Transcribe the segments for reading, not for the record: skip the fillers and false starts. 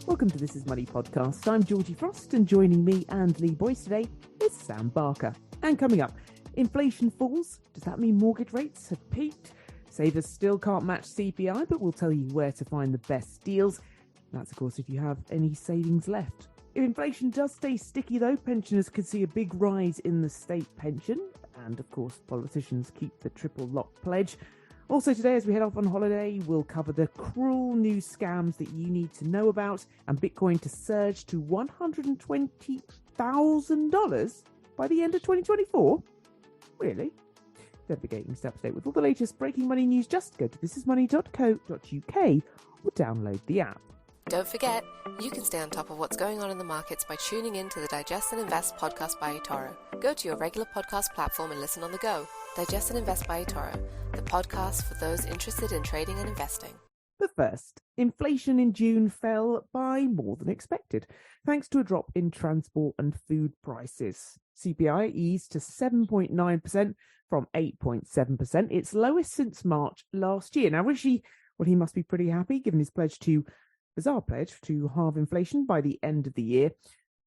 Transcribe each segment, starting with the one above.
Welcome to This Is Money podcast. I'm Georgie Frost, and joining me and Lee Boyce today is Sam Barker. And coming up, inflation falls. Does that mean mortgage rates have peaked? Savers still can't match CPI, but we'll tell you where to find the best deals. That's, of course, if you have any savings left. If inflation does stay sticky, though, pensioners could see a big rise in the state pension. And, of course, politicians keep the triple lock pledge. Also today, as we head off on holiday, we'll cover the cruel new scams that you need to know about, and Bitcoin to surge to $120,000 by the end of 2024. Really? Don't forget, you can stay up to date with all the latest breaking money news. Just go to thisismoney.co.uk or download the app. Don't forget, you can stay on top of what's going on in the markets by tuning in to the Digest and Invest podcast by eToro. Go to your regular podcast platform and listen on the go. Digest and Invest by eToro, the podcast for those interested in trading and investing. But first, inflation in June fell by more than expected, thanks to a drop in transport and food prices. CPI eased to 7.9% from 8.7%, its lowest since March last year. Now, Rishi, well, he must be pretty happy, given his bizarre pledge to halve inflation by the end of the year.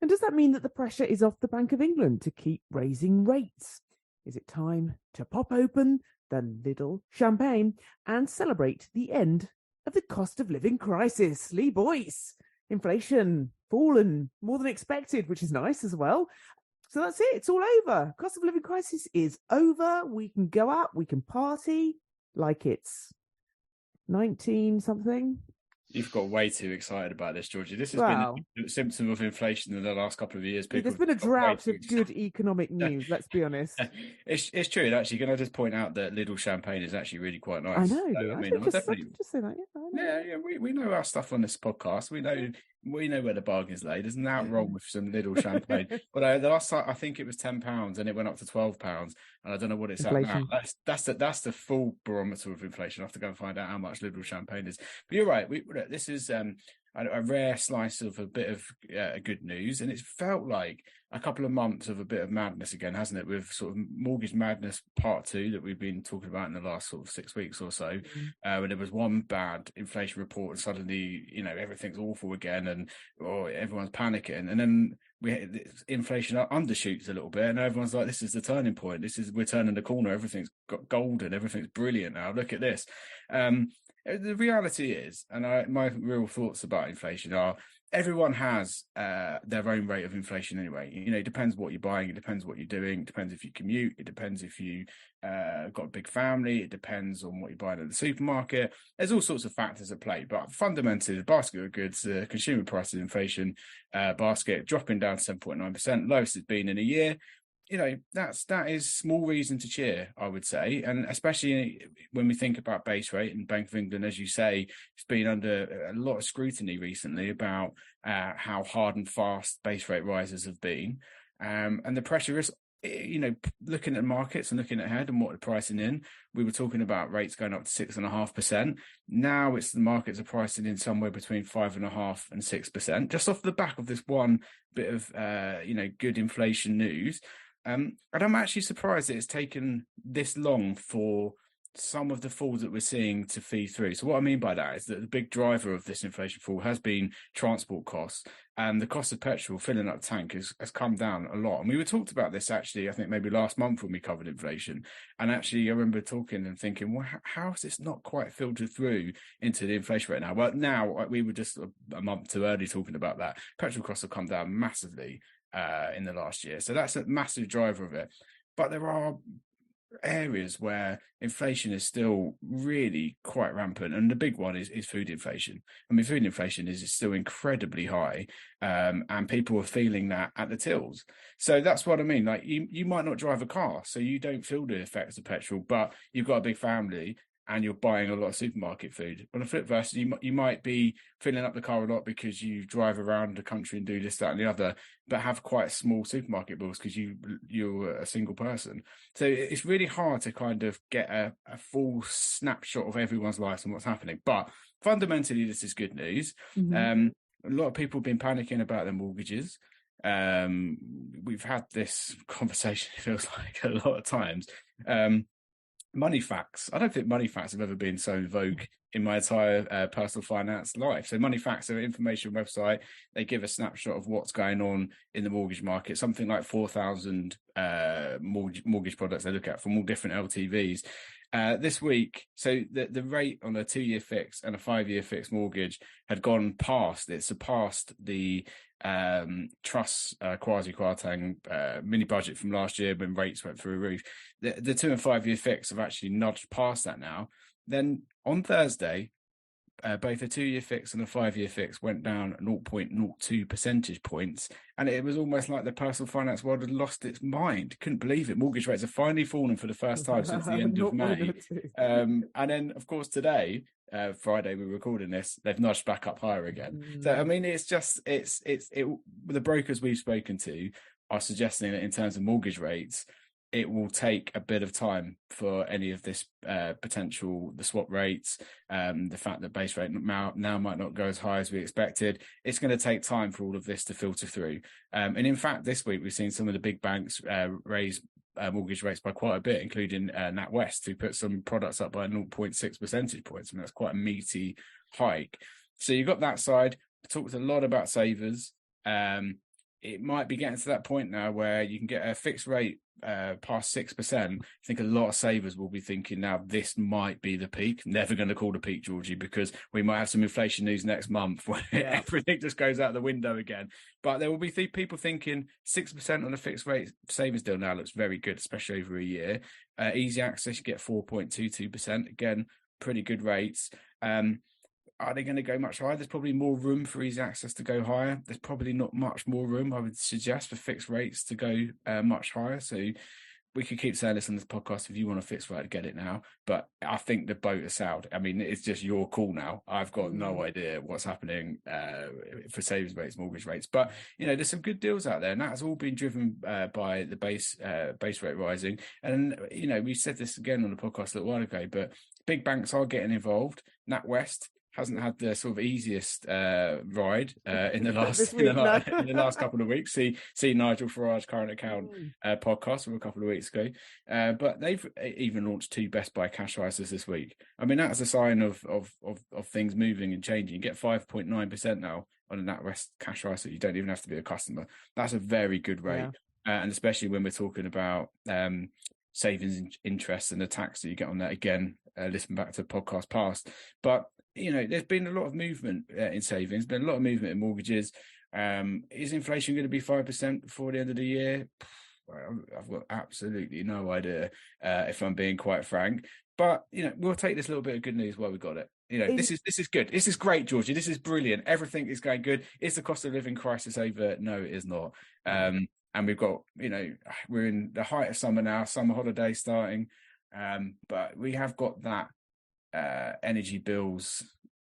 And does that mean that the pressure is off the Bank of England to keep raising rates? Is it time to pop open the little champagne and celebrate the end of the cost of living crisis? Lee Boyce, inflation fallen more than expected, which is nice as well. So that's it. It's all over. Cost of living crisis is over. We can go out. We can party like it's 19 something. You've got way too excited about this, Georgie. This has been a symptom of inflation in the last couple of years. There's been a drought of good economic news, let's be honest. It's true. And actually, can I just point out that Lidl champagne is actually really quite nice? I know. So, I mean, just say that. Yeah, we know our stuff on this podcast. We know where the bargain's laid. There's nothing wrong with some Lidl champagne. But the last time, I think it was £10 and it went up to £12, and I don't know what it's inflation. At now. That's the full barometer of inflation. I have to go and find out how much Lidl champagne is. But you're right. This is a rare slice of a bit of good news, and it's felt like a couple of months of a bit of madness again, hasn't it? With sort of mortgage madness part 2 that we've been talking about in the last sort of 6 weeks or so. When there was one bad inflation report and suddenly, everything's awful again and everyone's panicking. And then inflation undershoots a little bit and everyone's like, this is the turning point. We're turning the corner. Everything's got golden. Everything's brilliant now. Look at this. The reality is, and my real thoughts about inflation are, everyone has their own rate of inflation anyway. It depends what you're buying. It depends what you're doing. It depends if you commute. It depends if you got a big family. It depends on what you're buying at the supermarket. There's all sorts of factors at play. But fundamentally, the basket of goods, consumer prices inflation basket dropping down to 7.9%, lowest it's been in a year. That is small reason to cheer, I would say. And especially when we think about base rate, and Bank of England, as you say, it's been under a lot of scrutiny recently about how hard and fast base rate rises have been. And the pressure is, looking at markets and looking ahead and what they're pricing in. We were talking about rates going up to 6.5%. Now the markets are pricing in somewhere between 5.5% and 6%, just off the back of this one bit of, good inflation news. And I'm actually surprised that it's taken this long for some of the falls that we're seeing to feed through. So what I mean by that is that the big driver of this inflation fall has been transport costs, and the cost of petrol filling up the tank has come down a lot. And we were talked about this actually, I think maybe last month when we covered inflation. And actually I remember talking and thinking, well, how is this not quite filtered through into the inflation rate now? Well, now we were just a month too early talking about that. Petrol costs have come down massively in the last year. So that's a massive driver of it. But there are areas where inflation is still really quite rampant, and the big one is food inflation. I mean, food inflation is still incredibly high, and people are feeling that at the tills. So that's what I mean. Like you might not drive a car, so you don't feel the effects of petrol, but you've got a big family and you're buying a lot of supermarket food. On the flip side, you might be filling up the car a lot because you drive around the country and do this, that, and the other, but have quite small supermarket bills because you're a single person. So it's really hard to kind of get a full snapshot of everyone's lives and what's happening. But fundamentally, this is good news. A lot of people have been panicking about their mortgages. We've had this conversation, it feels like, a lot of times. Money facts. I don't think money facts have ever been so in vogue in my entire personal finance life. So Money Facts are an information website. They give a snapshot of what's going on in the mortgage market, something like 4,000 mortgage products they look at from all different LTVs. This week, so the rate on a 2-year fixed and a 5-year fixed mortgage had gone past, it surpassed the Truss quasi-Kwarteng mini budget from last year when rates went through a roof. The 2 and 5 year fixed have actually nudged past that now. Then on Thursday, both a 2-year fix and a 5-year fix went down 0.02 percentage points. And it was almost like the personal finance world had lost its mind. Couldn't believe it. Mortgage rates have finally fallen for the first time since the end of May. And then, of course, today, Friday, we're recording this, they've nudged back up higher again. So, I mean, it's just, the brokers we've spoken to are suggesting that in terms of mortgage rates, it will take a bit of time for any of this potential, the swap rates, the fact that base rate now might not go as high as we expected. It's going to take time for all of this to filter through. And in fact, this week, we've seen some of the big banks raise mortgage rates by quite a bit, including NatWest, who put some products up by 0.6 percentage points. I mean, that's quite a meaty hike. So you've got that side. I talked a lot about savers. It might be getting to that point now where you can get a fixed rate past 6%. I think a lot of savers will be thinking now this might be the peak. Never going to call the peak, Georgie, because we might have some inflation news next month where everything just goes out the window again. But there will be people thinking 6% on a fixed rate savings deal now looks very good, especially over a year. Easy access, you get 4.22%. Again, pretty good rates. Are they going to go much higher? There's probably more room for easy access to go higher. There's probably not much more room, I would suggest, for fixed rates to go much higher. So we could keep saying this on this podcast. If you want a fixed rate, get it now. But I think the boat has sailed. I mean, it's just your call now. I've got no idea what's happening for savings rates, mortgage rates. But, there's some good deals out there. And that's all been driven by the base rate rising. And, we said this again on the podcast a little while ago, but big banks are getting involved. NatWest hasn't had the sort of easiest ride in the last couple of weeks. See Nigel Farage's current account podcast from a couple of weeks ago, but they've even launched 2 Best Buy cash ISAs this week. I mean, that's a sign of things moving and changing. You get 5.9% now on a NatWest cash ISA. You don't even have to be a customer. That's a very good rate, and especially when we're talking about savings interest and the tax that you get on that. Again, listen back to podcast past, but there's been a lot of movement in savings, been a lot of movement in mortgages. Is inflation going to be 5% before the end of the year? I've got absolutely no idea, if I'm being quite frank. But, we'll take this little bit of good news while we've got it. This is good. This is great, Georgie. This is brilliant. Everything is going good. Is the cost of living crisis over? No, it is not. And we've got, we're in the height of summer now, summer holidays starting. But we have got that energy bills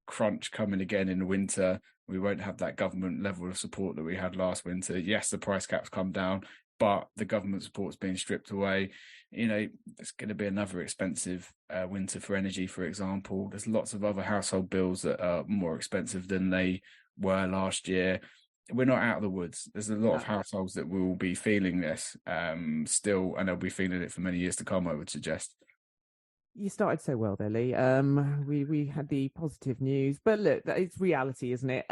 crunch coming again in the winter. We won't have that government level of support that we had last winter. Yes, the price caps come down, but the government support's being stripped away. It's going to be another expensive winter for energy, for example. There's lots of other household bills that are more expensive than they were last year. We're not out of the woods. There's a lot of households that will be feeling this still, and they'll be feeling it for many years to come, I would suggest. You started so well there, Lee. We had the positive news, but look, it's reality, isn't it?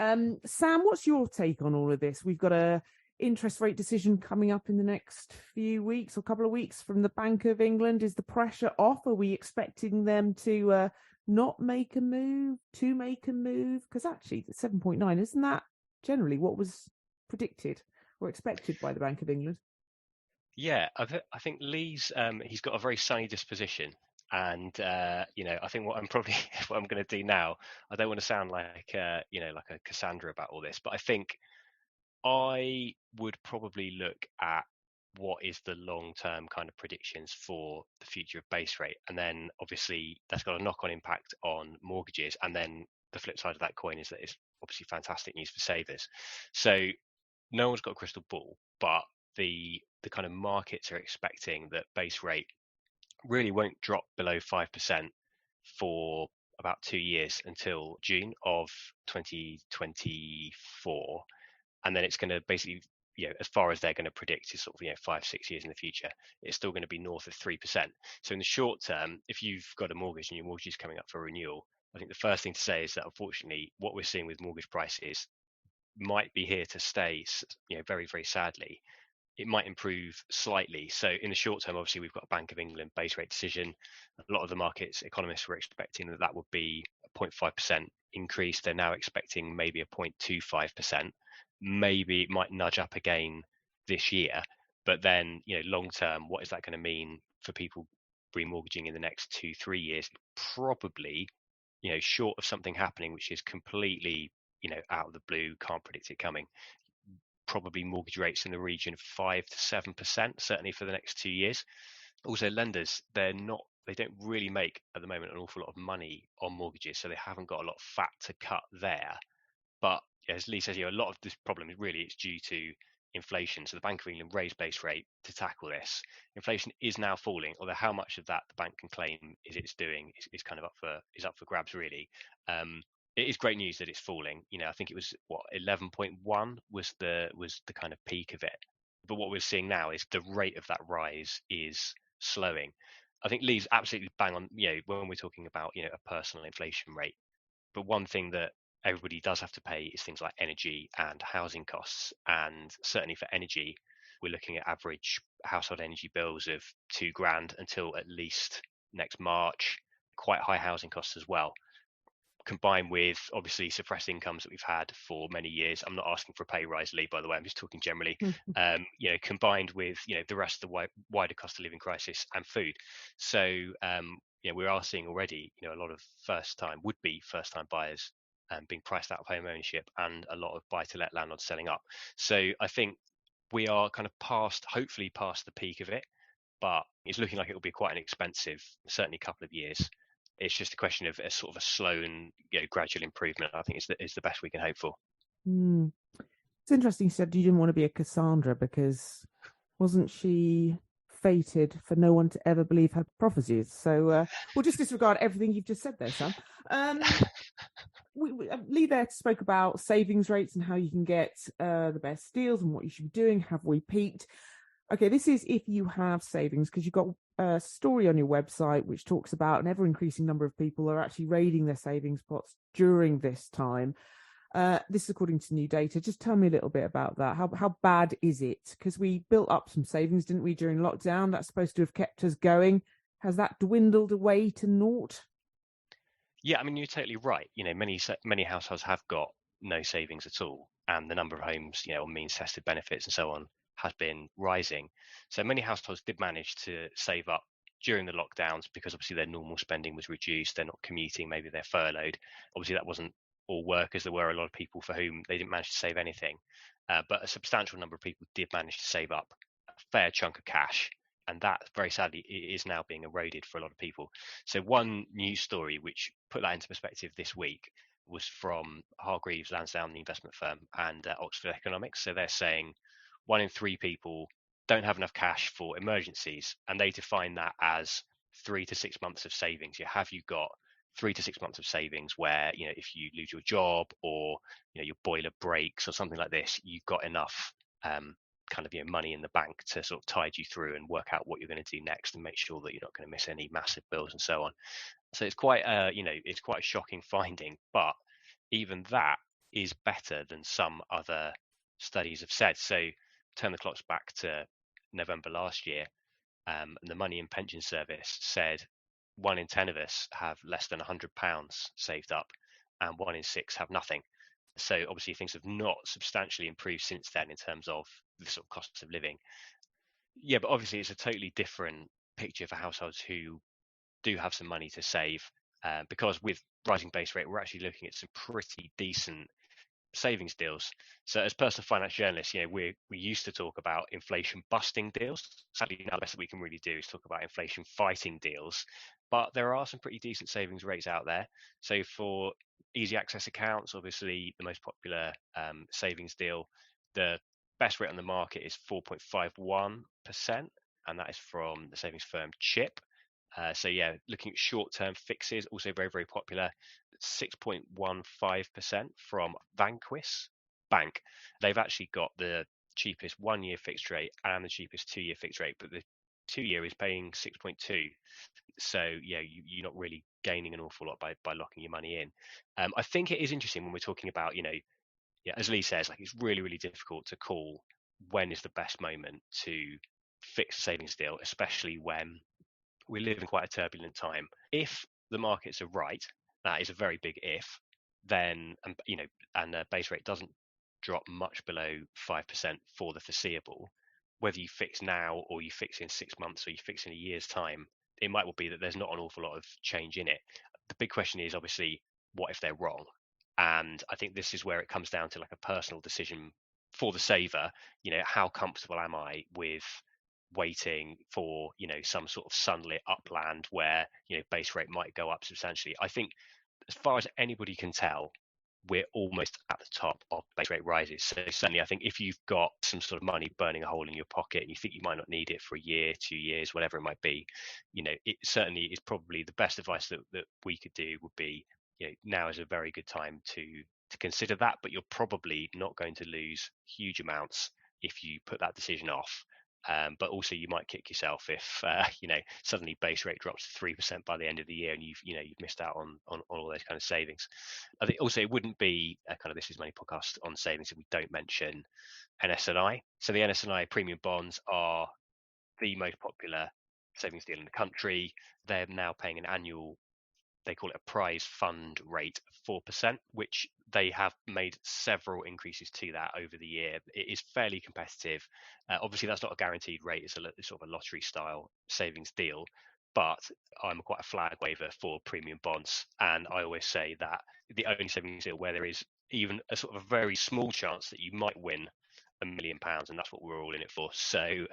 Sam, what's your take on all of this? We've got a interest rate decision coming up in the next few weeks or couple of weeks from the Bank of England. Is the pressure off? Are we expecting them to not make a move, to make a move? Because actually, 7.9, isn't that generally what was predicted or expected by the Bank of England? Yeah, I think Lee's he's got a very sunny disposition. And I think what I'm going to do now, I don't want to sound like like a Cassandra about all this, but I think I would probably look at what is the long-term kind of predictions for the future of base rate, and then obviously that's got a knock-on impact on mortgages, and then the flip side of that coin is that it's obviously fantastic news for savers. So no one's got a crystal ball, but the kind of markets are expecting that base rate really won't drop below 5% for about 2 years until June of 2024. And then it's going to basically, as far as they're going to predict is sort of, 5-6 years in the future, it's still going to be north of 3%. So in the short term, if you've got a mortgage and your mortgage is coming up for renewal, I think the first thing to say is that unfortunately, what we're seeing with mortgage prices might be here to stay. Very, very sadly. It might improve slightly. So in the short term, obviously, we've got a Bank of England base rate decision. A lot of the markets economists were expecting that would be a 0.5% increase. They're now expecting maybe a 0.25%. Maybe it might nudge up again this year. But then, long term, what is that going to mean for people remortgaging in the next 2-3 years? Probably, short of something happening, which is completely, out of the blue, can't predict it coming. Probably mortgage rates in the region of 5 to 7%, certainly for the next 2 years. Also, lenders, they don't really make at the moment an awful lot of money on mortgages, so they haven't got a lot of fat to cut there. But as Lee says, a lot of this problem is really it's due to inflation. So the Bank of England raised base rate to tackle this. Inflation is now falling, although how much of that the bank can claim it's doing is kind of up for grabs, really. It is great news that it's falling. I think it was 11.1 was the kind of peak of it. But what we're seeing now is the rate of that rise is slowing. I think Lee's absolutely bang on. When we're talking about a personal inflation rate, but one thing that everybody does have to pay is things like energy and housing costs. And certainly for energy, we're looking at average household energy bills of £2,000 until at least next March. Quite high housing costs as well, combined with obviously suppressed incomes that we've had for many years. I'm not asking for a pay rise, Lee, by the way. I'm just talking generally. Combined with the rest of the wider cost of living crisis and food. So we are seeing already a lot of would-be first-time buyers being priced out of home ownership, and a lot of buy-to-let landlords selling up. So I think we are kind of hopefully past the peak of it, but it's looking like it will be quite an expensive, certainly couple of years. It's just a question of a sort of a slow and gradual improvement. I think is the best we can hope for. It's interesting you said you didn't want to be a Cassandra, because wasn't she fated for no one to ever believe her prophecies? So we'll just disregard everything you've just said there, Sam. Lee there spoke about savings rates and how you can get the best deals and what you should be doing. Have we peaked? Okay, this is if you have savings, because you've got a story on your website which talks about an ever-increasing number of people are actually raiding their savings pots during this time. This is according to new data. Just tell me a little bit about that. How bad is it? Because we built up some savings, didn't we, during lockdown? That's supposed to have kept us going. Has that dwindled away to naught? Yeah, I mean, you're totally right. Many households have got no savings at all, and the number of homes, on means tested benefits and so on, has been rising. So many households did manage to save up during the lockdowns, because obviously their normal spending was reduced. They're not commuting, maybe they're furloughed. Obviously that wasn't all workers. There were a lot of people for whom they didn't manage to save anything, but a substantial number of people did manage to save up a fair chunk of cash, and that very sadly is now being eroded for a lot of people. So one news story which put that into perspective this week was from Hargreaves Lansdown, the investment firm, and Oxford Economics. So they're saying 1 in 3 people don't have enough cash for emergencies, and they define that as 3 to 6 months of savings. Have you got 3 to 6 months of savings where, if you lose your job or, your boiler breaks or something like this, you've got enough money in the bank to sort of tide you through and work out what you're going to do next and make sure that you're not going to miss any massive bills and so on. So it's quite it's quite a shocking finding, but even that is better than some other studies have said. So turn the clocks back to November last year, and the Money and Pension Service said 1 in 10 of us have less than £100 saved up, and 1 in 6 have nothing. So obviously things have not substantially improved since then in terms of the sort of costs of living. Yeah, but obviously it's a totally different picture for households who do have some money to save, because with rising base rate, we're actually looking at some pretty decent savings deals. So as personal finance journalists, we used to talk about inflation busting deals. Sadly, now the best that we can really do is talk about inflation fighting deals. But there are some pretty decent savings rates out there. So for easy access accounts, obviously the most popular savings deal, the best rate on the market is 4.51%, and that is from the savings firm Chip. Looking at short-term fixes, also very, very popular, 6.15% from Vanquis Bank. They've actually got the cheapest 1-year fixed rate and the cheapest 2-year fixed rate, but the 2-year is paying 6.2. So yeah, you're not really gaining an awful lot by locking your money in. I think it is interesting when we're talking about, as Lee says, like it's really, really difficult to call when is the best moment to fix a savings deal, especially when we live in quite a turbulent time. If the markets are right, that is a very big if, then, and the base rate doesn't drop much below 5% for the foreseeable, whether you fix now or you fix in 6 months or you fix in a year's time, it might well be that there's not an awful lot of change in it. The big question is obviously, what if they're wrong? And I think this is where it comes down to like a personal decision for the saver. How comfortable am I with waiting for, some sort of sunlit upland where, base rate might go up substantially? I think as far as anybody can tell, we're almost at the top of base rate rises. So certainly I think if you've got some sort of money burning a hole in your pocket and you think you might not need it for a year, 2 years, whatever it might be, it certainly is probably the best advice that we could do would be, now is a very good time to consider that, but you're probably not going to lose huge amounts if you put that decision off. But also you might kick yourself if suddenly base rate drops to 3% by the end of the year and you've missed out on all those kind of savings. I think also it wouldn't be a kind of This Is Money podcast on savings if we don't mention NS&I. So the NS&I premium bonds are the most popular savings deal in the country. They're now paying an annual, they call it a prize fund rate of 4%, which they have made several increases to that over the year. It is fairly competitive. Obviously, that's not a guaranteed rate. It's sort of a lottery style savings deal, but I'm quite a flag waver for premium bonds. And I always say that the only savings deal where there is even a sort of a very small chance that you might win £1 million, and that's what we're all in it for. So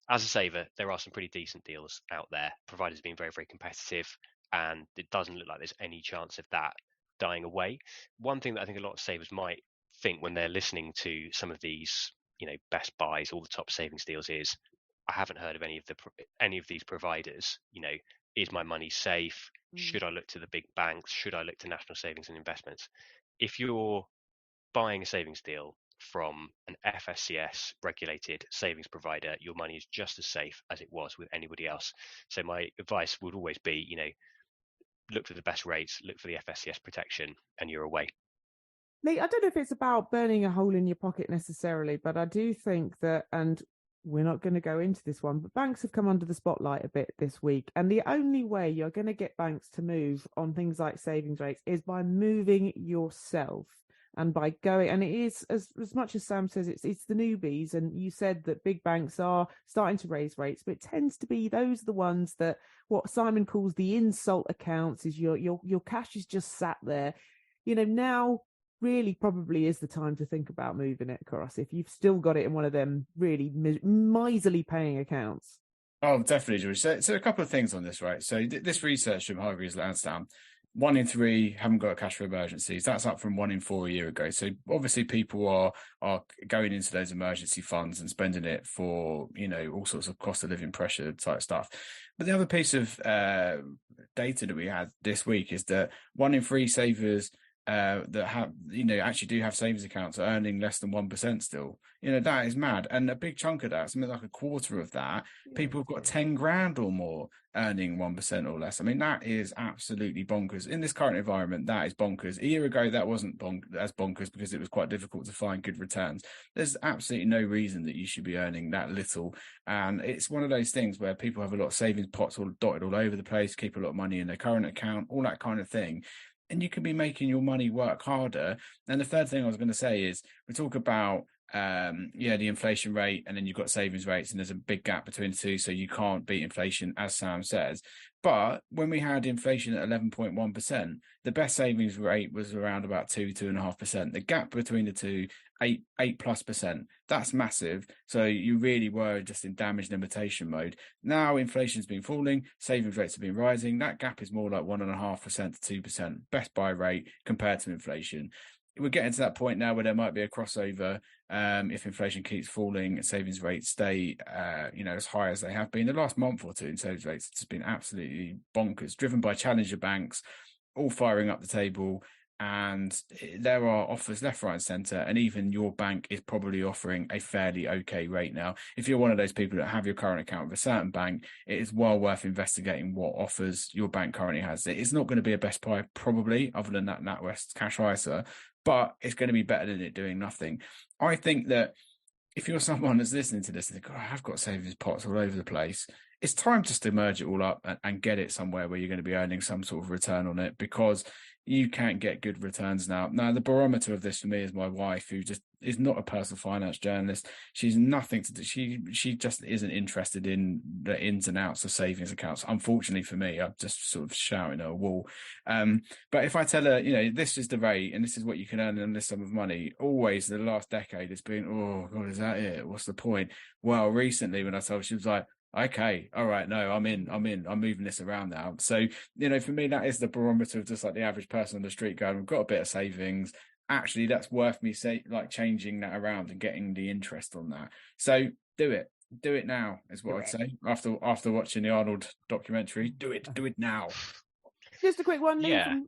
as a saver, there are some pretty decent deals out there. Providers being very, very competitive, and it doesn't look like there's any chance of that dying away. One thing that I think a lot of savers might think when they're listening to some of these, best buys, all the top savings deals is, I haven't heard of any of these providers. Is my money safe? Should I look to the big banks? Should I look to National Savings and Investments? If you're buying a savings deal from an FSCS regulated savings provider, your money is just as safe as it was with anybody else. So my advice would always be, look for the best rates, look for the FSCS protection, and you're away. Lee, I don't know if it's about burning a hole in your pocket necessarily, but I do think that, and we're not going to go into this one, but banks have come under the spotlight a bit this week. And the only way you're going to get banks to move on things like savings rates is by moving yourself. And by going, and it is as much as Sam says, it's the newbies. And you said that big banks are starting to raise rates, but it tends to be those are the ones that what Simon calls the insult accounts is your cash is just sat there. Now really probably is the time to think about moving it across if you've still got it in one of them really miserly paying accounts. Oh, definitely, George. So a couple of things on this, right? So this research from Hargreaves Lansdowne, 1 in 3 haven't got cash for emergencies. That's up from 1 in 4 a year ago. So obviously people are going into those emergency funds and spending it for, all sorts of cost of living pressure type stuff. But the other piece of data that we had this week is that 1 in 3 savers that have, actually do have savings accounts are earning less than 1% still. That is mad. And a big chunk of that, something like a quarter of that, people have got 10 grand or more earning 1% or less. I mean, that is absolutely bonkers. In this current environment, that is bonkers. A year ago, that wasn't as bonkers because it was quite difficult to find good returns. There's absolutely no reason that you should be earning that little. And it's one of those things where people have a lot of savings pots all dotted all over the place, keep a lot of money in their current account, all that kind of thing. And you can be making your money work harder. And the third thing I was going to say is we talk about the inflation rate, and then you've got savings rates, and there's a big gap between the two, so you can't beat inflation, as Sam says. But when we had inflation at 11.1%, the best savings rate was around about 2.5%. The gap between the two, 8+%. That's massive. So you really were just in damage limitation mode. Now inflation's been falling, savings rates have been rising. That gap is more like 1.5% to 2%. Best buy rate compared to inflation. We're getting to that point now where there might be a crossover if inflation keeps falling and savings rates stay, as high as they have been. The last month or two in savings rates, it's just been absolutely bonkers, driven by challenger banks, all firing up the table. and there are offers left, right, and centre, and even your bank is probably offering a fairly okay rate now. If you're one of those people that have your current account with a certain bank, it is well worth investigating what offers your bank currently has. It's not going to be a best buy probably, other than that NatWest Cash ISA, but it's going to be better than it doing nothing. I think that if you're someone that's listening to this and think, I've got savings pots all over the place, it's time just to merge it all up and get it somewhere where you're going to be earning some sort of return on it, because you can't get good returns now. Now, the barometer of this for me is my wife, who just is not a personal finance journalist. She's nothing to do. She just isn't interested in the ins and outs of savings accounts. Unfortunately for me, I'm just sort of shouting at a wall. But if I tell her, this is the rate and this is what you can earn in this sum of money, always the last decade it's been, oh God, is that it? What's the point? Well, recently when I told her, she was like, okay, all right, no, I'm moving this around now. So, for me, that is the barometer of just like the average person on the street going, I've got a bit of savings. Actually, that's worth me changing that around and getting the interest on that. So do it now is what I'd say after watching the Arnold documentary. Do it now. Just a quick one. Yeah.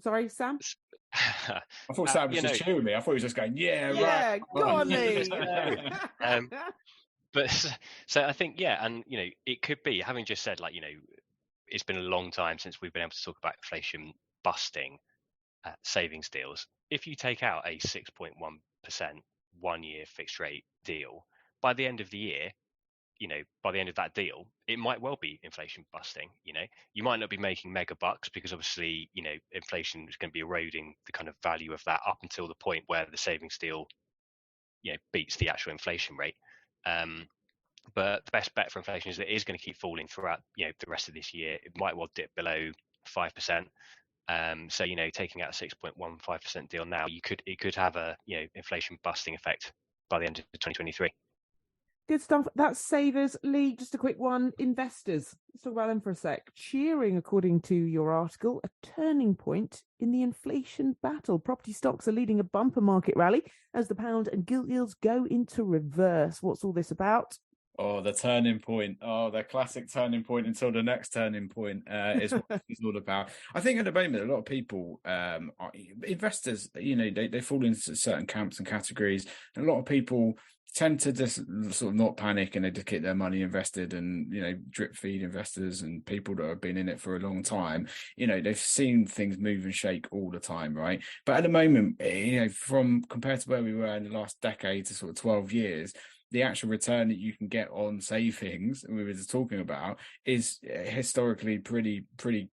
Sorry, Sam. I thought Sam was just cheering me. I thought he was just going, right. Go on, Lee. But so I think, and it could be, having just said, it's been a long time since we've been able to talk about inflation busting savings deals. If you take out a 6.1% 1 year fixed rate deal, by the end of the year, by the end of that deal, it might well be inflation busting. You might not be making mega bucks because obviously, inflation is going to be eroding the kind of value of that up until the point where the savings deal, beats the actual inflation rate. But the best bet for inflation is that it is going to keep falling throughout, the rest of this year. It might well dip below 5%. So, taking out a 6.15% deal now, it could have a, inflation busting effect by the end of 2023. Good stuff. That's savers. Lee, just a quick one. Investors. Let's talk about them for a sec. Cheering, according to your article, a turning point in the inflation battle. Property stocks are leading a bumper market rally as the pound and gilt yields go into reverse. What's all this about? Oh, the turning point. Oh, the classic turning point until the next turning point is what it's all about. I think at the moment, a lot of people, investors, they fall into certain camps and categories. And a lot of people tend to just sort of not panic, and they just keep their money invested, and drip feed investors and people that have been in it for a long time, they've seen things move and shake all the time, right? But at the moment, from compared to where we were in the last decade to sort of 12 years, the actual return that you can get on savings, we were just talking about, is historically pretty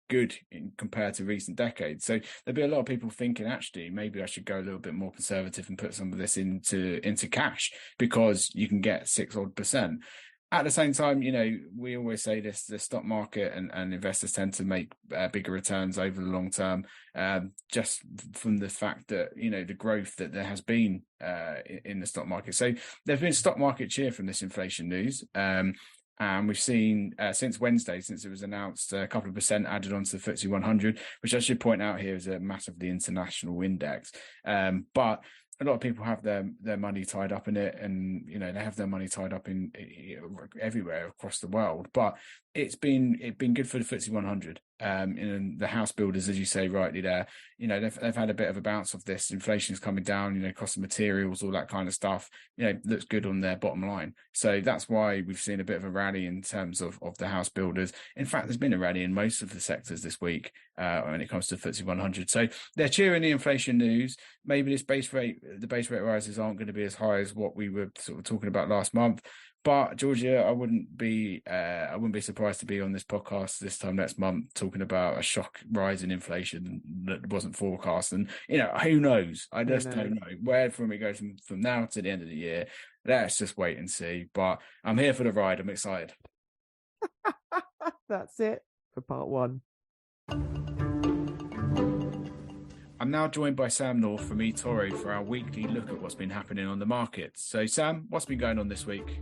good compared to recent decades. So there'll be a lot of people thinking, actually, maybe I should go a little bit more conservative and put some of this into cash, because you can get 6% At the same time, we always say this: the stock market and investors tend to make bigger returns over the long term, just from the fact that the growth that there has been in the stock market. So there's been stock market cheer from this inflation news, and we've seen since Wednesday, since it was announced, a couple of percent added onto the FTSE 100, which I should point out here is a massively international index, but a lot of people have their money tied up in it, and they have their money tied up in everywhere across the world. But it's been good for the FTSE 100. And the house builders, as you say rightly there, they've had a bit of a bounce of this. Inflation's coming down, cost of materials, all that kind of stuff, looks good on their bottom line. So that's why we've seen a bit of a rally in terms of the house builders. In fact, there's been a rally in most of the sectors this week when it comes to FTSE 100. So they're cheering the inflation news. Maybe the base rate rises aren't going to be as high as what we were sort of talking about last month. But Georgia, I wouldn't be surprised to be on this podcast this time next month talking about a shock rise in inflation that wasn't forecast. And who knows? I just don't know where from it goes from now to the end of the year. Let's just wait and see. But I'm here for the ride. I'm excited. That's it for part one. I'm now joined by Sam North from eToro for our weekly look at what's been happening on the markets. So, Sam, what's been going on this week?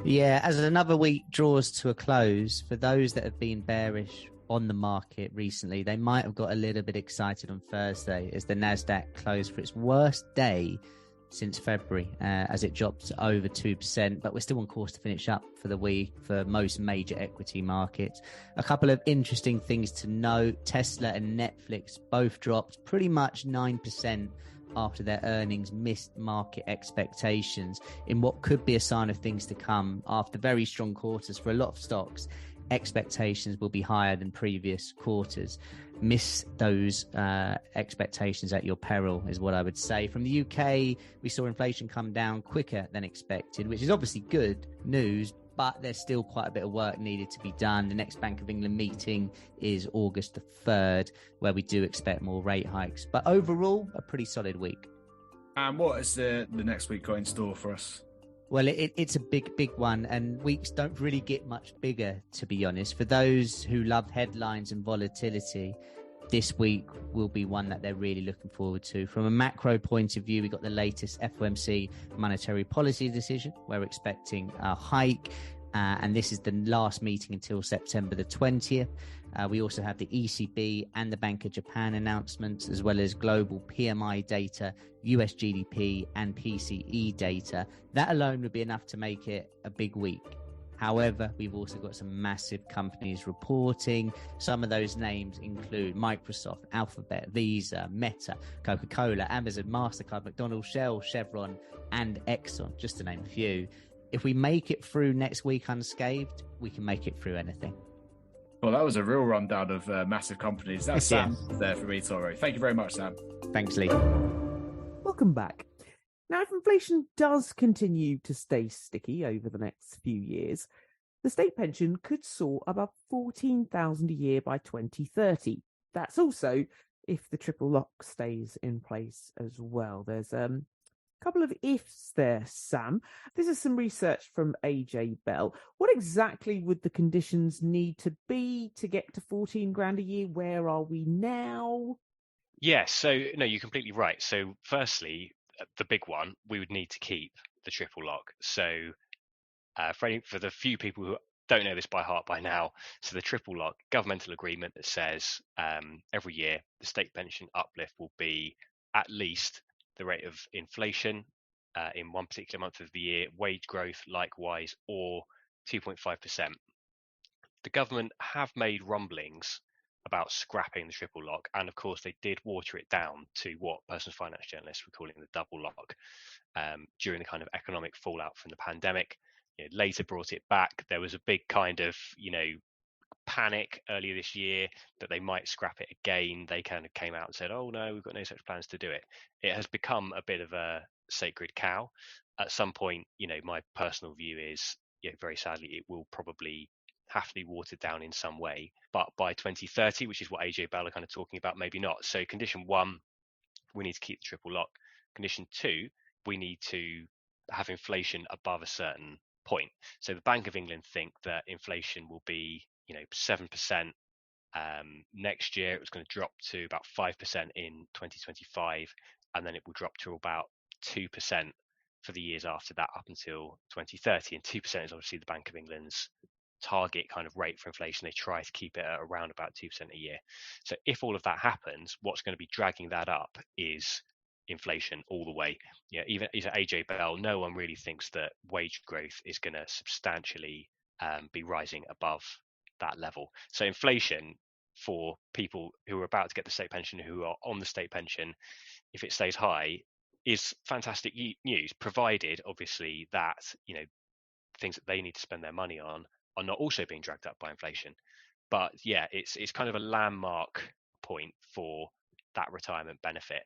Yeah, as another week draws to a close, for those that have been bearish on the market recently, they might have got a little bit excited on Thursday as the Nasdaq closed for its worst day since February as it dropped over 2%, but we're still on course to finish up for the week for most major equity markets. A couple of interesting things to note: Tesla and Netflix both dropped pretty much 9% after their earnings missed market expectations in what could be a sign of things to come. After very strong quarters for a lot of stocks, expectations will be higher than previous quarters. Miss those expectations at your peril is what I would say. From the UK, we saw inflation come down quicker than expected, which is obviously good news, but there's still quite a bit of work needed to be done. The next Bank of England meeting is August the 3rd, where we do expect more rate hikes. But overall, a pretty solid week. And what is the next week got in store for us? Well, it's a big one, and weeks don't really get much bigger, to be honest. For those who love headlines and volatility, this week will be one that they're really looking forward to. From a macro point of view, we got the latest FOMC monetary policy decision. We're expecting a hike, and this is the last meeting until September the 20th. We also have the ECB and the Bank of Japan announcements, as well as global PMI data, US GDP and PCE data. That alone would be enough to make it a big week. However, we've also got some massive companies reporting. Some of those names include Microsoft, Alphabet, Visa, Meta, Coca-Cola, Amazon, MasterCard, McDonald's, Shell, Chevron and Exxon, just to name a few. If we make it through next week unscathed, we can make it through anything. Well, that was a real rundown of massive companies. That's Sam there for me, Toro. Thank you very much, Sam. Thanks, Lee. Welcome back. Now, if inflation does continue to stay sticky over the next few years, the state pension could soar above $14,000 a year by 2030. That's also if the triple lock stays in place as well. There's a couple of ifs there, Sam. This is some research from AJ Bell. What exactly would the conditions need to be to get to 14 grand a year? Where are we now? Yes, so no, you're completely right. So firstly, the big one, we would need to keep the triple lock. So for the few people who don't know this by heart by now, so the triple lock governmental agreement that says every year the state pension uplift will be at least the rate of inflation in one particular month of the year, wage growth likewise, or 2.5%. The government have made rumblings about scrapping the triple lock, and of course they did water it down to what personal finance journalists were calling the double lock during the kind of economic fallout from the pandemic. Later brought it back. There was a big kind of panic earlier this year that they might scrap it again. They kind of came out and said, oh no, we've got no such plans to do it. It has become a bit of a sacred cow. At some point, my personal view is, very sadly, it will probably have to be watered down in some way. But by 2030, which is what AJ Bell are kind of talking about, maybe not. So condition one, we need to keep the triple lock. Condition two, we need to have inflation above a certain point. So the Bank of England think that inflation will be 7% next year. It was going to drop to about 5% in 2025, and then it will drop to about 2% for the years after that up until 2030. And 2% is obviously the Bank of England's target kind of rate for inflation. They try to keep it at around about 2% a year. So if all of that happens, what's going to be dragging that up is inflation all the way. Even AJ Bell, no one really thinks that wage growth is going to substantially be rising above that level. So inflation for people who are about to get the state pension, who are on the state pension, if it stays high, is fantastic news, provided obviously that things that they need to spend their money on are not also being dragged up by inflation. But it's kind of a landmark point for that retirement benefit,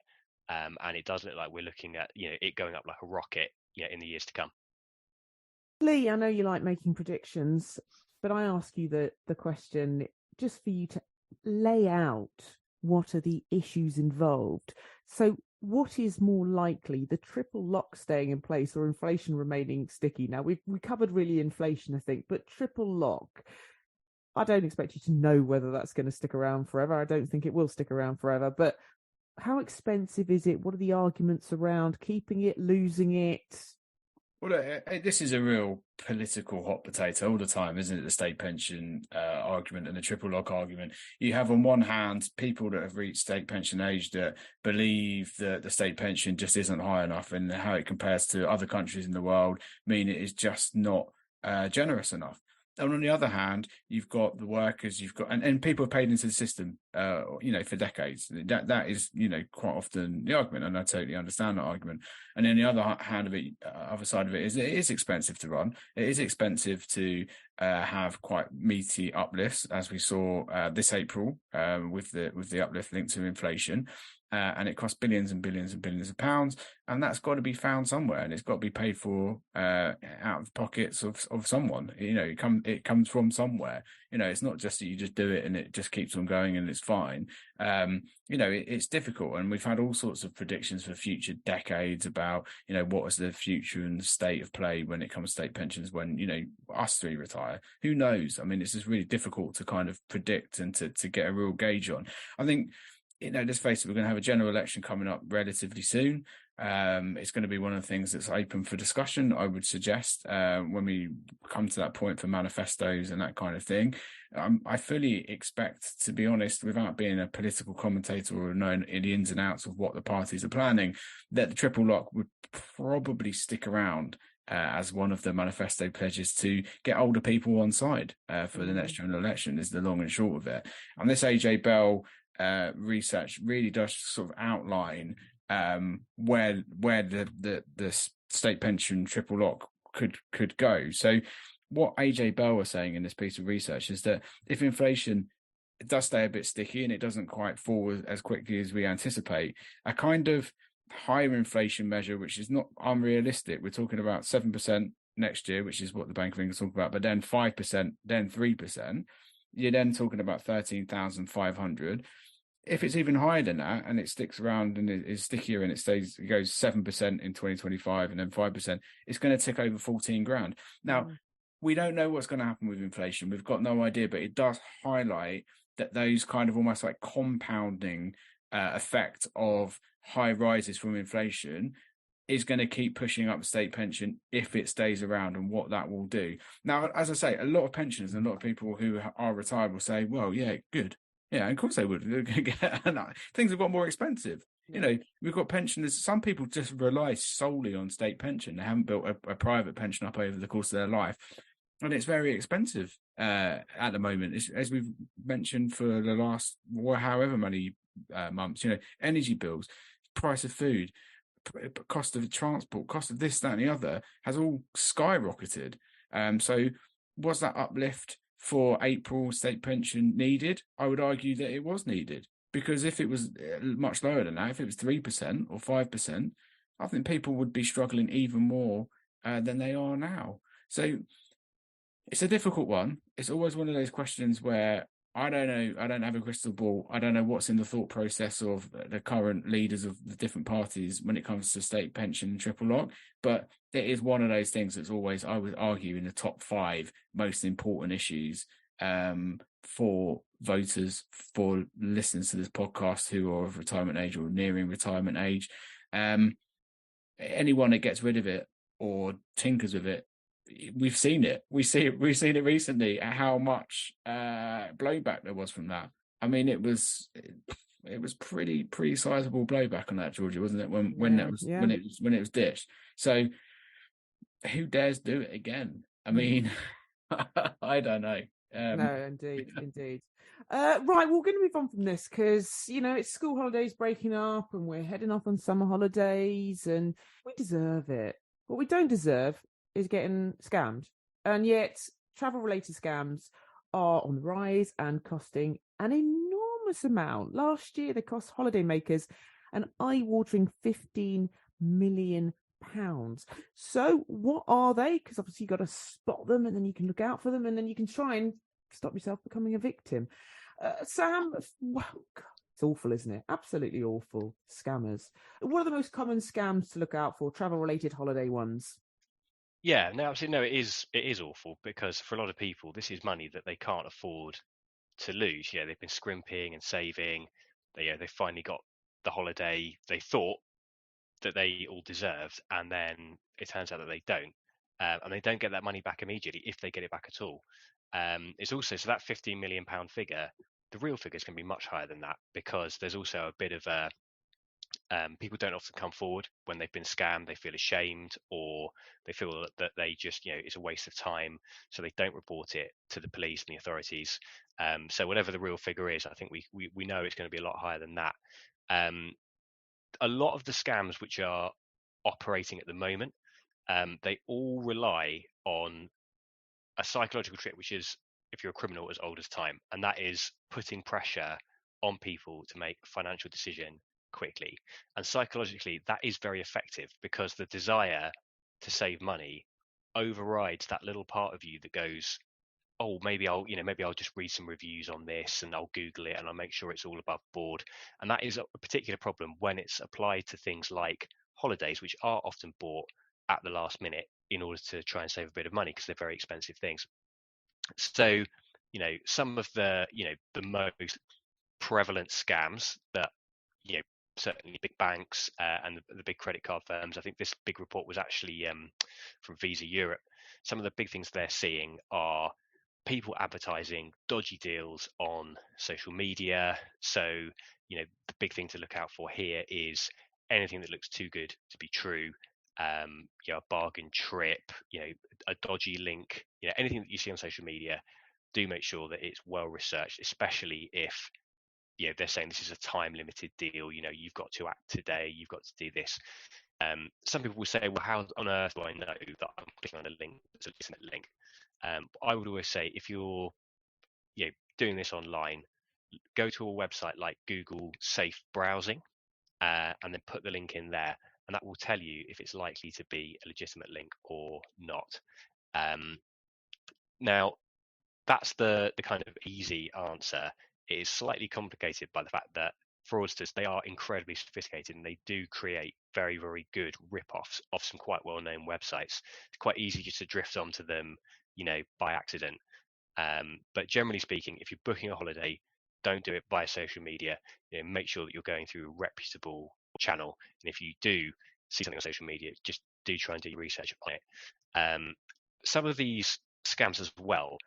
and it does look like we're looking at it going up like a rocket in the years to come. Lee, I know you like making predictions, but I ask you the question just for you to lay out what are the issues involved. So what is more likely, the triple lock staying in place or inflation remaining sticky? Now, we covered really inflation, I think, but triple lock, I don't expect you to know whether that's going to stick around forever. I don't think it will stick around forever, but how expensive is it? What are the arguments around keeping it, losing it? Well, this is a real political hot potato all the time, isn't it? The state pension argument and the triple lock argument. You have on one hand people that have reached state pension age that believe that the state pension just isn't high enough, and how it compares to other countries in the world mean it is just not generous enough. And on the other hand, you've got the workers, you've got and people have paid into the system, for decades. That is, quite often the argument, and I totally understand that argument. And then the other hand of it, other side of it is it is expensive to run. It is expensive to have quite meaty uplifts, as we saw this April with the uplift linked to inflation. And it costs billions and billions and billions of pounds, and that's got to be found somewhere, and it's got to be paid for out of the pockets of someone. It comes from somewhere. It's not just that you just do it and it just keeps on going and it's fine. It's difficult, and we've had all sorts of predictions for future decades about what is the future and the state of play when it comes to state pensions when us three retire. Who knows? I mean, it's just really difficult to kind of predict and to get a real gauge on. I think, let's face it, we're going to have a general election coming up relatively soon. It's going to be one of the things that's open for discussion, I would suggest, when we come to that point for manifestos and that kind of thing. I fully expect, to be honest, without being a political commentator or knowing the ins and outs of what the parties are planning, that the triple lock would probably stick around as one of the manifesto pledges to get older people on side for the next general election, is the long and short of it. And this AJ Bell research really does sort of outline where the state pension triple lock could go. So what AJ Bell was saying in this piece of research is that if inflation does stay a bit sticky and it doesn't quite fall as quickly as we anticipate, a kind of higher inflation measure, which is not unrealistic, we're talking about 7% next year, which is what the Bank of England talk about, but then 5%, then 3%, you're then talking about 13,500. If it's even higher than that and it sticks around and it is stickier and it goes 7% in 2025 and then 5%, it's going to tick over 14 grand. Now, we don't know what's going to happen with inflation. We've got no idea, but it does highlight that those kind of almost like compounding effect of high rises from inflation is going to keep pushing up the state pension if it stays around, and what that will do. Now, as I say, a lot of pensioners and a lot of people who are retired will say, well, yeah, good. Yeah, of course they would. Things have got more expensive. Yeah. We've got pensioners. Some people just rely solely on state pension. They haven't built a private pension up over the course of their life. And it's very expensive at the moment. As we've mentioned for the last however many months, energy bills, price of food, cost of transport, cost of this, that, and the other has all skyrocketed. So was that uplift for April state pension needed? I would argue that it was needed, because if it was much lower than that, if it was 3% or 5%, I think people would be struggling even more than they are now. So it's a difficult one. It's always one of those questions where I don't know. I don't have a crystal ball. I don't know what's in the thought process of the current leaders of the different parties when it comes to state pension and triple lock. But it is one of those things that's always, I would argue, in the top 5 most important issues for voters, for listeners to this podcast who are of retirement age or nearing retirement age. Anyone that gets rid of it or tinkers with it, we've seen it. We've seen it recently at how much blowback there was from that. I mean, it was pretty sizable blowback on that, Georgia, wasn't it? When it was ditched. So who dares do it again? I mean, I don't know. No, indeed. Right, we're going to move on from this because, it's school holidays breaking up and we're heading off on summer holidays and we deserve it. What we don't deserve is getting scammed. And yet travel-related scams are on the rise and costing an enormous amount. Last year, they cost holidaymakers an eye-watering £15 million. So what are they? Because obviously you've got to spot them and then you can look out for them and then you can try and stop yourself becoming a victim. Sam, well, it's awful, isn't it? Absolutely awful. Scammers. What are the most common scams to look out for, travel-related holiday ones? Yeah, no, absolutely. No, it is awful, because for a lot of people, this is money that they can't afford to lose. Yeah, they've been scrimping and saving. They finally got the holiday they thought that they all deserved, and then it turns out that they don't, and they don't get that money back immediately if they get it back at all. It's also, so that £15 million figure, the real figure is going to be much higher than that, because there's also a bit of a people don't often come forward when they've been scammed. They feel ashamed, or they feel that they just, it's a waste of time, so they don't report it to the police and the authorities. So whatever the real figure is, I think we know it's going to be a lot higher than that. A lot of the scams which are operating at the moment, they all rely on a psychological trick, which is, if you're a criminal, as old as time, and that is putting pressure on people to make a financial decision quickly. And psychologically, that is very effective, because the desire to save money overrides that little part of you that goes, oh, maybe I'll just read some reviews on this, and I'll Google it, and I'll make sure it's all above board. And that is a particular problem when it's applied to things like holidays, which are often bought at the last minute in order to try and save a bit of money, because they're very expensive things. So, some of the most prevalent scams that, certainly big banks and the big credit card firms, I think this big report was actually from Visa Europe. Some of the big things they're seeing are people advertising dodgy deals on social media. So, the big thing to look out for here is anything that looks too good to be true. A bargain trip, a dodgy link, anything that you see on social media, do make sure that it's well researched, especially if they're saying this is a time limited deal, you've got to act today, you've got to do this. Some people will say, well, how on earth do I know that I'm clicking on a link that's a legitimate link? I would always say, if you're doing this online, go to a website like Google Safe Browsing, and then put the link in there, and that will tell you if it's likely to be a legitimate link or not. Now, that's the kind of easy answer. It is slightly complicated by the fact that fraudsters, they are incredibly sophisticated, and they do create very, very good rip-offs of some quite well-known websites. It's quite easy just to drift onto them, by accident. But generally speaking, if you're booking a holiday, don't do it via social media. Make sure that you're going through a reputable channel. And if you do see something on social media, just do try and do your research on it. Some of these scams as well,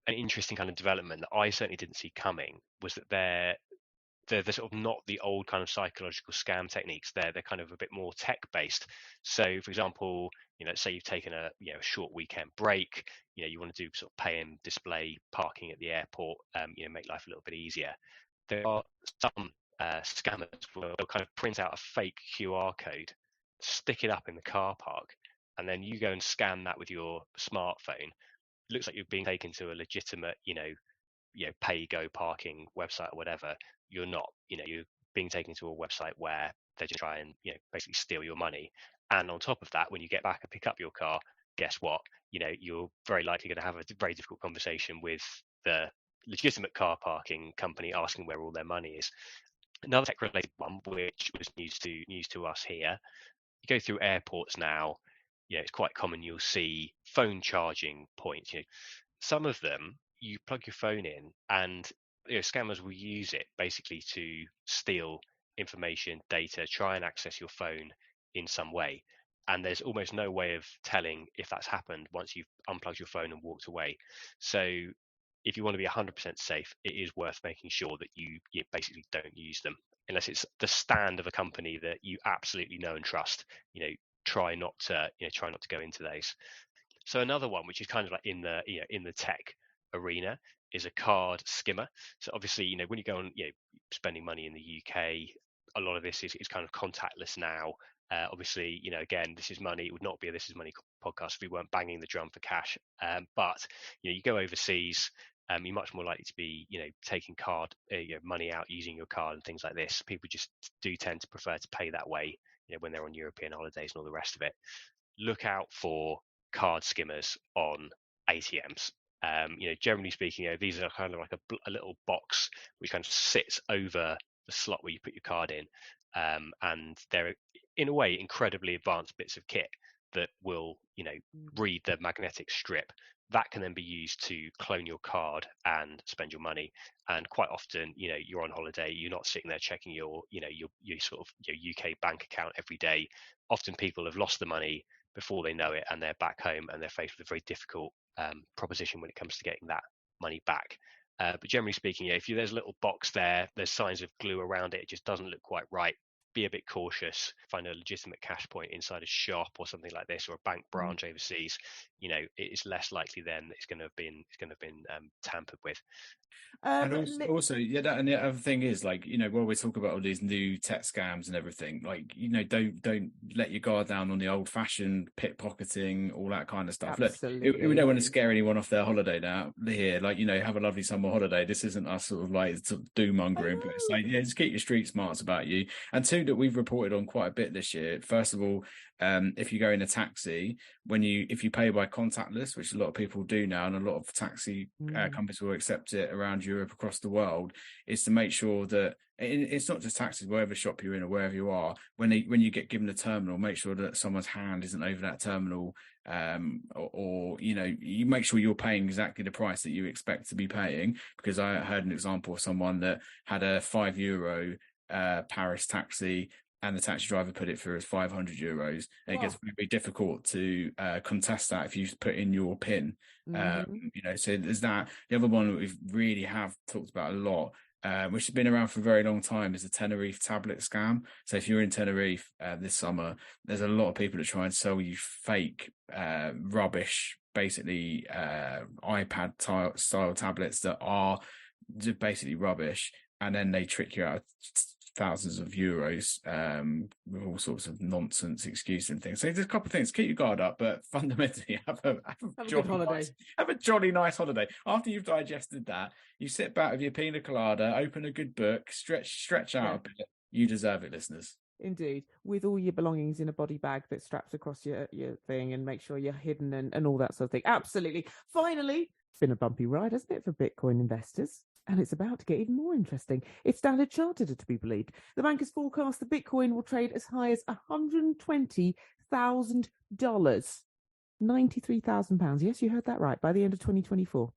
an interesting kind of development that I certainly didn't see coming, was that they're sort of not the old kind of psychological scam techniques. They're kind of a bit more tech based. So, for example, let's say you've taken a short weekend break. You want to do sort of pay and display parking at the airport. Make life a little bit easier. There are some scammers where they'll kind of print out a fake QR code, stick it up in the car park, and then you go and scan that with your smartphone. It looks like you're being taken to a legitimate, pay go parking website or whatever. You're not. You're being taken to a website where they just try and basically steal your money. And on top of that, when you get back and pick up your car, guess what? You're very likely going to have a very difficult conversation with the legitimate car parking company, asking where all their money is. Another tech related one, which was news to us here. You go through airports now. It's quite common. You'll see phone charging points. Some of them, you plug your phone in, and scammers will use it basically to steal information, data, try and access your phone in some way. And there's almost no way of telling if that's happened once you've unplugged your phone and walked away. So if you want to be 100% safe, it is worth making sure that you basically don't use them, unless it's the stand of a company that you absolutely know and trust. Try not to go into those. So another one, which is kind of like in the tech arena, is a card skimmer. So obviously, when you go on, spending money in the UK, a lot of this is kind of contactless now. Obviously, again, This Is Money. It would not be a This Is Money podcast if we weren't banging the drum for cash. But you go overseas, you're much more likely to be, taking money out using your card and things like this. People just do tend to prefer to pay that way, when they're on European holidays and all the rest of it. Look out for card skimmers on ATMs. Generally speaking, these are kind of like a little box which kind of sits over the slot where you put your card in, and they're in a way incredibly advanced bits of kit that will read the magnetic strip that can then be used to clone your card and spend your money. And quite often, you're on holiday, you're not sitting there checking your sort of your UK bank account every day. Often people have lost the money before they know it, and they're back home and they're faced with a very difficult proposition when it comes to getting that money back. But generally speaking, if there's a little box there, there's signs of glue around it, it just doesn't look quite right. Be a bit cautious. Find a legitimate cash point inside a shop or something like this, or a bank branch overseas. It's less likely then it's going to have been tampered with. And also, and the other thing is, like, while we talk about all these new tech scams and everything, like, don't let your guard down on the old-fashioned pickpocketing, all that kind of stuff. Absolutely. Look, we don't want to scare anyone off their holiday now. Here, like, have a lovely summer holiday. This isn't us sort of like doom mongering, but it's like, just keep your street smarts about you. And two, that we've reported on quite a bit this year. First of all, if you go in a taxi, if you pay by contactless, which a lot of people do now, and a lot of taxi companies will accept it around Europe, across the world, is to make sure that it's not just taxis, wherever shop you're in or wherever you are, when you get given a terminal, make sure that someone's hand isn't over that terminal, or you make sure you're paying exactly the price that you expect to be paying. Because I heard an example of someone that had a €5 Paris taxi, and the taxi driver put it through as €500, and it gets very difficult to contest that if you put in your PIN. So there's that. The other one that we really have talked about a lot, which has been around for a very long time, is the Tenerife tablet scam. So if you're in Tenerife this summer, there's a lot of people that try and sell you fake rubbish, basically iPad style tablets that are just basically rubbish, and then they trick you out of thousands of euros with all sorts of nonsense excuses and things. So there's a couple of things. Keep your guard up, but fundamentally have a jolly nice holiday. After you've digested that, you sit back with your pina colada, open a good book, stretch out a bit. You deserve it, listeners. Indeed, with all your belongings in a body bag that straps across your thing, and make sure you're hidden and all that sort of thing. Absolutely. Finally, it's been a bumpy ride, hasn't it, for Bitcoin investors? And it's about to get even more interesting. It's Standard Chartered, to be believed. The bank has forecast the Bitcoin will trade as high as $120,000. £93,000. Yes, you heard that right. By the end of 2024.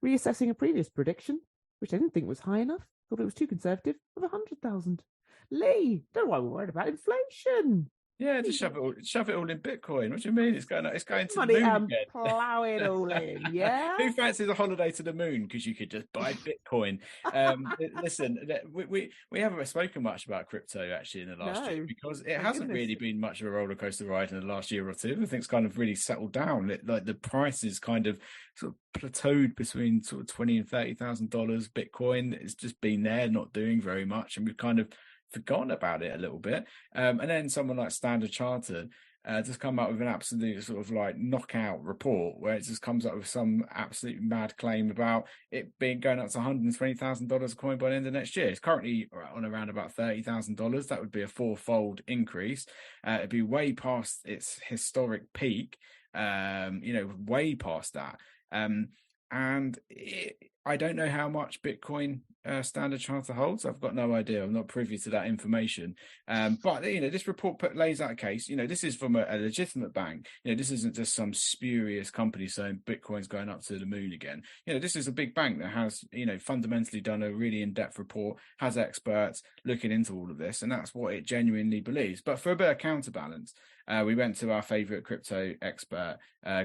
Reassessing a previous prediction, which I didn't think was high enough. Thought it was too conservative, of 100,000. Lee, don't know why we're worried about inflation. Yeah, just shove it all in Bitcoin. What do you mean? It's going to the moon again. Plow it all in, yeah. Who fancies a holiday to the moon? Because you could just buy Bitcoin. Listen, we haven't spoken much about crypto actually in the last year, because it hasn't really been much of a roller coaster ride in the last year or two. Everything's kind of really settled down. Like the price is kind of sort of plateaued between sort of $20,000 and $30,000. Bitcoin, it's just been there, not doing very much, and we've kind of forgotten about it a little bit, and then someone like Standard Chartered just come up with an absolute sort of like knockout report where it just comes up with some absolute mad claim about it going up to $120,000 a coin by the end of next year. It's currently on around about $30,000. That would be a fourfold increase. It'd be way past its historic peak, way past that. I don't know how much Bitcoin Standard Chartered holds. I've got no idea. I'm not privy to that information. But this report lays out a case. This is from a legitimate bank. This isn't just some spurious company saying Bitcoin's going up to the moon again. This is a big bank that has, fundamentally done a really in-depth report, has experts looking into all of this, and that's what it genuinely believes. But for a bit of counterbalance, we went to our favourite crypto expert,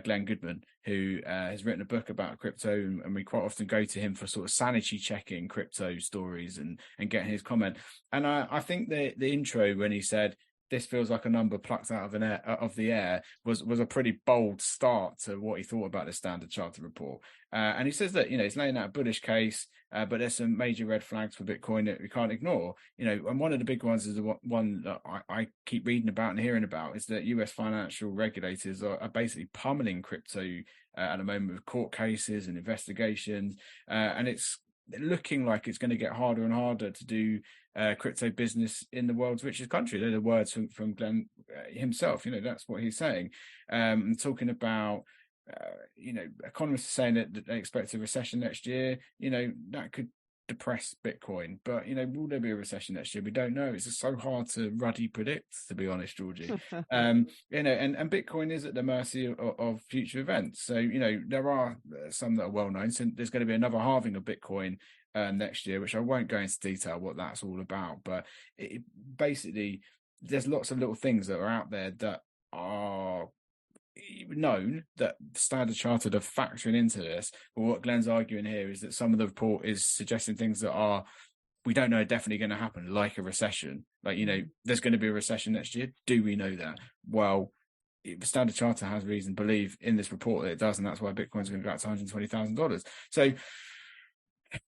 Glenn Goodman, who has written a book about crypto, and we quite often go to him for sort of sanity checking crypto stories and getting his comment. And I think the intro, when he said this feels like a number plucked out of the air, was a pretty bold start to what he thought about the Standard Chartered report. And he says that he's laying out a bullish case, but there's some major red flags for Bitcoin that we can't ignore. And one of the big ones is the one that I keep reading about and hearing about, is that US financial regulators are basically pummeling crypto at the moment with court cases and investigations, and it's looking like it's going to get harder and harder to do crypto business in the world's richest country. They're the words from Glenn himself. That's what he's saying. And talking about, economists are saying that they expect a recession next year. That could depress Bitcoin. But, will there be a recession next year? We don't know. It's just so hard to ruddy predict, to be honest, Georgie. And Bitcoin is at the mercy of future events. So, there are some that are well known. So there's going to be another halving of Bitcoin next year, which I won't go into detail what that's all about. But basically, there's lots of little things that are out there that are known that Standard Chartered are factoring into this. But what Glenn's arguing here is that some of the report is suggesting things that we don't know are definitely going to happen, like a recession. Like, there's going to be a recession next year. Do we know that? Well, Standard Chartered has reason to believe in this report that it does, and that's why Bitcoin's going to go up to $120,000. So,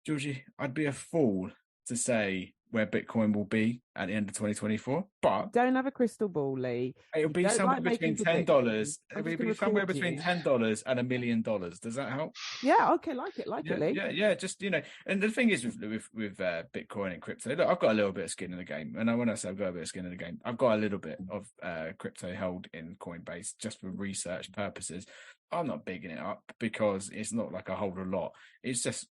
Georgie, I'd be a fool to say where Bitcoin will be at the end of 2024, but don't have a crystal ball, Lee. It'll be somewhere between $10. It'll be somewhere between $10 and $1 million. Does that help? Yeah, okay, like it, Lee. Yeah. Just and the thing is with Bitcoin and crypto, look, I've got a little bit of skin in the game, and when I say I've got a bit of skin in the game, I've got a little bit of crypto held in Coinbase just for research purposes. I'm not bigging it up because it's not like I hold a lot. It's just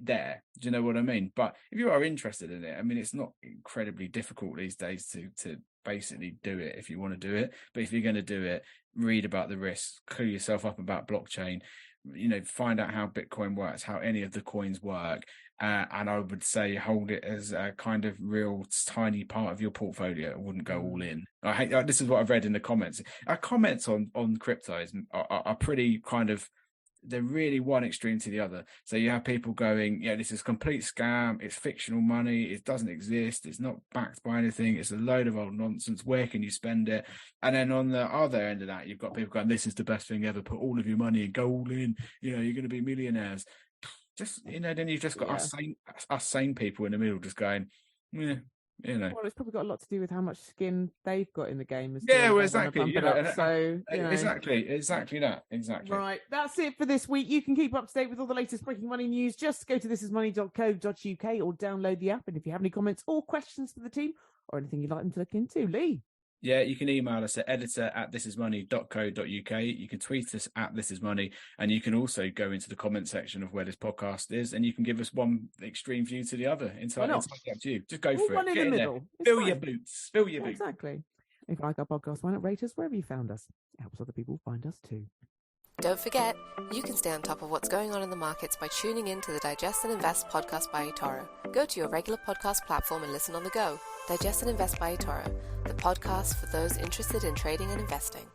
there. Do you know what I mean? But if you are interested in it, I mean, it's not incredibly difficult these days to basically do it if you want to do it. But if you're going to do it, read about the risks, clue yourself up about blockchain, find out how Bitcoin works, how any of the coins work. And I would say hold it as a kind of real tiny part of your portfolio. I wouldn't go all in. This is what I've read in the comments. Our comments on cryptos are pretty kind of, they're really one extreme to the other. So you have people going, this is a complete scam. It's fictional money. It doesn't exist. It's not backed by anything. It's a load of old nonsense. Where can you spend it? And then on the other end of that, you've got people going, this is the best thing ever. Put all of your money and go all in. You're going to be millionaires. Just, then you've just got us sane people in the middle just going, Well, it's probably got a lot to do with how much skin they've got in the game. Exactly. Exactly that. Exactly. Right. That's it for this week. You can keep up to date with all the latest breaking money news. Just go to thisismoney.co.uk or download the app. And if you have any comments or questions for the team or anything you'd like them to look into, Lee. Yeah, you can email us at editor@thisismoney.co.uk. You can tweet us at thisismoney, and you can also go into the comment section of where this podcast is, and you can give us one extreme view to the other. Entirely up to you. Just go for it. Get in the middle. Fill your boots. Exactly. If you like our podcast, why not rate us wherever you found us? It helps other people find us too. Don't forget, you can stay on top of what's going on in the markets by tuning in to the Digest and Invest podcast by eToro. Go to your regular podcast platform and listen on the go. Digest and Invest by eToro, the podcast for those interested in trading and investing.